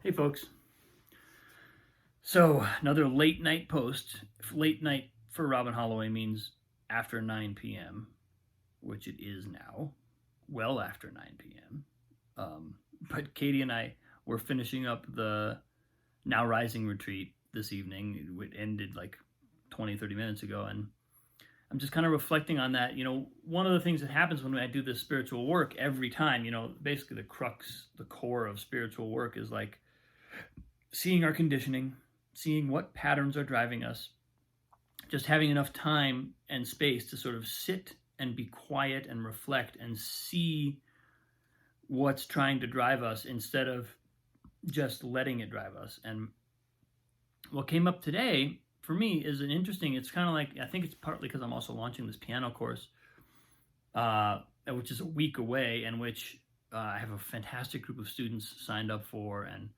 Hey folks. So another late night post. Late night for Robin Holloway means after 9 p.m., which it is now, well after 9 p.m. But Katie and I were finishing up the Now Rising retreat this evening. It ended like 20, 30 minutes ago. And I'm just kind of reflecting on that. One of the things that happens when I do this spiritual work every time, basically the crux, the core of spiritual work is like seeing our conditioning, seeing what patterns are driving us, just having enough time and space to sort of sit and be quiet and reflect and see what's trying to drive us instead of just letting it drive us. And what came up today for me is it's kind of like, I think it's partly because I'm also launching this piano course, which is a week away, and which I have a fantastic group of students signed up for, and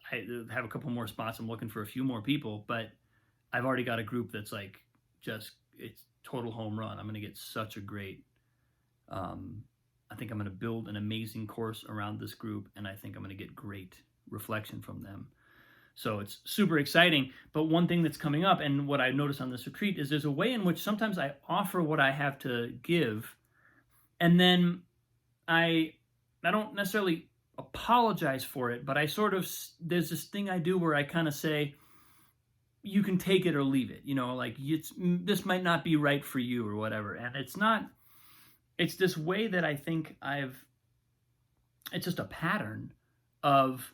I have a couple more spots. I'm looking for a few more people, but I've already got a group that's like it's total home run. I'm going to get such a great, I think I'm going to build an amazing course around this group, and I think I'm going to get great reflection from them. So it's super exciting. But one thing that's coming up, and what I noticed on this retreat, is there's a way in which sometimes I offer what I have to give, and then I don't necessarily apologize for it, but there's this thing I do where I kind of say, you can take it or leave it, like this might not be right for you or whatever. And it's this way that I think it's just a pattern of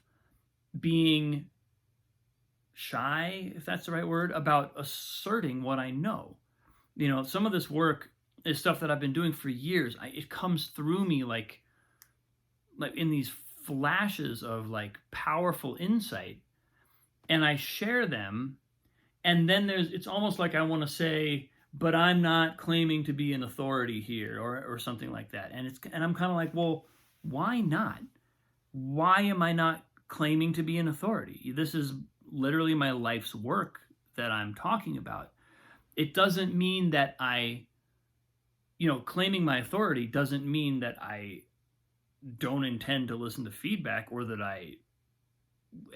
being shy, if that's the right word, about asserting what I know. Some of this work is stuff that I've been doing for years. It comes through me like in these flashes of like powerful insight, and I share them, and then it's almost like I want to say, but I'm not claiming to be an authority here, or something like that. And I'm kind of like, well, why not? Why am I not claiming to be an authority? This is literally my life's work that I'm talking about. It doesn't mean that claiming my authority doesn't mean that I don't intend to listen to feedback, or that I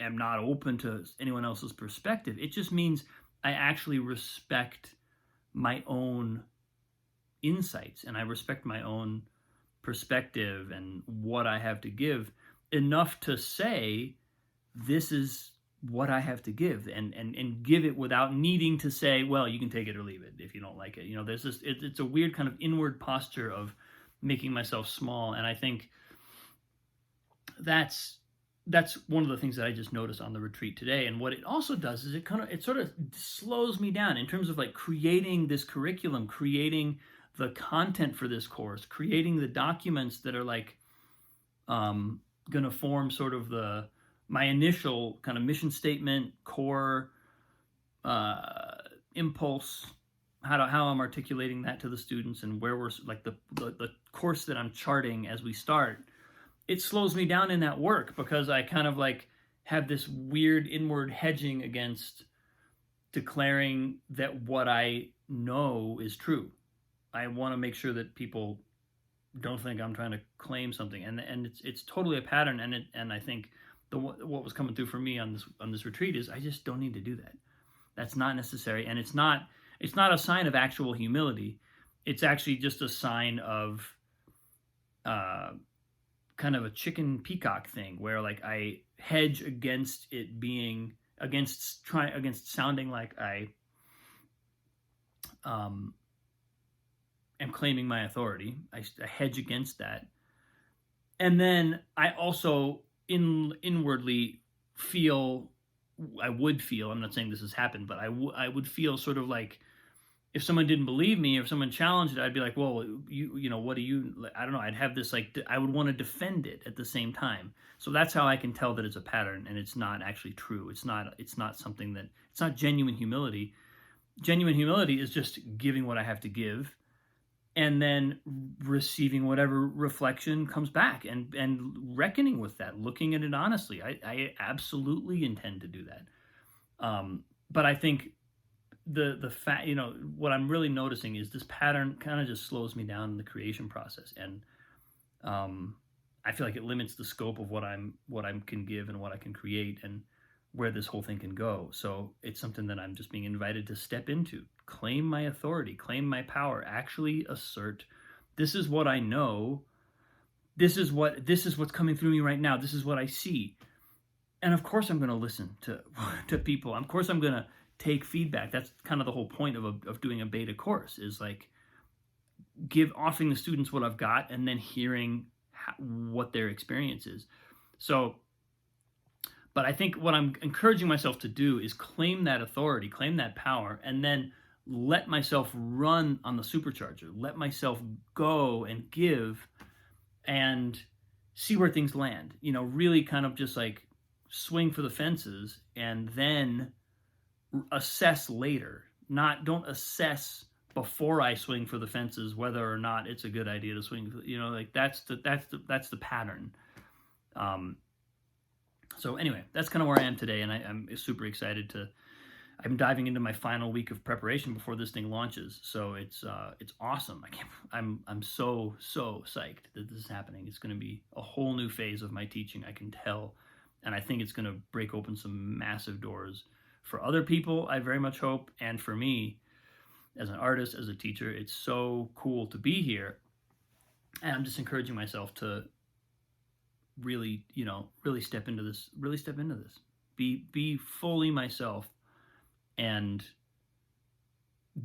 am not open to anyone else's perspective. It just means I actually respect my own insights, and I respect my own perspective and what I have to give enough to say, this is what I have to give, and give it without needing to say, well, you can take it or leave it if you don't like it. There's this, it's a weird kind of inward posture of making myself small. And I think that's one of the things that I just noticed on the retreat today. And what it also does is it sort of slows me down in terms of like creating this curriculum, creating the content for this course, creating the documents that are like going to form sort of my initial kind of mission statement, core impulse, how I'm articulating that to the students, and where we're like the course that I'm charting as we start. It slows me down in that work, because I kind of like have this weird inward hedging against declaring that what I know is true. I want to make sure that people don't think I'm trying to claim something, and it's totally a pattern. And I think what was coming through for me on this retreat is I just don't need to do that. That's not necessary, and it's not a sign of actual humility. It's actually just a sign of kind of a chicken peacock thing, where like I hedge against it being against sounding like I am claiming my authority. I hedge against that, and then I also inwardly feel, I'm not saying this has happened, but I would feel sort of like, if someone didn't believe me, if someone challenged it, I'd be like, well, what do you, I don't know. I'd have this like, I would want to defend it at the same time. So that's how I can tell that it's a pattern, and it's not actually true. It's not something that, it's not genuine humility. Genuine humility is just giving what I have to give, and then receiving whatever reflection comes back, and reckoning with that, looking at it honestly. I absolutely intend to do that. But I think the fact, what I'm really noticing is this pattern kind of just slows me down in the creation process. And I feel like it limits the scope of what I can give and what I can create and where this whole thing can go. So it's something that I'm just being invited to step into, claim my authority, claim my power, actually assert, this is what I know. This is what's coming through me right now. This is what I see. And of course I'm going to listen to people. Of course I'm going to take feedback. That's kind of the whole point of doing a beta course, is like offering the students what I've got and then hearing what their experience is. So, but I think what I'm encouraging myself to do is claim that authority, claim that power, and then let myself run on the supercharger. Let myself go and give and see where things land. You know, really kind of just like swing for the fences and then assess later. Don't assess before I swing for the fences whether or not it's a good idea to swing. You know, like that's the pattern. So anyway, that's kind of where I am today, and I'm super excited to. I'm diving into my final week of preparation before this thing launches, so it's awesome. I'm so psyched that this is happening. It's going to be a whole new phase of my teaching, I can tell, and I think it's going to break open some massive doors for other people, I very much hope, and for me as an artist, as a teacher. It's so cool to be here, and I'm just encouraging myself to really step into this, be fully myself and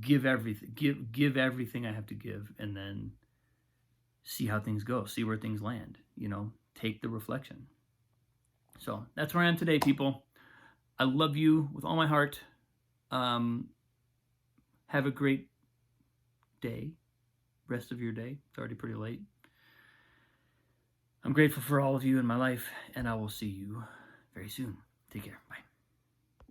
give everything I have to give, and then see how things go, see where things land, take the reflection. So that's where I am today, people. I love you with all my heart. Have a great day, rest of your day. It's already pretty late. I'm grateful for all of you in my life, and I will see you very soon. Take care. Bye.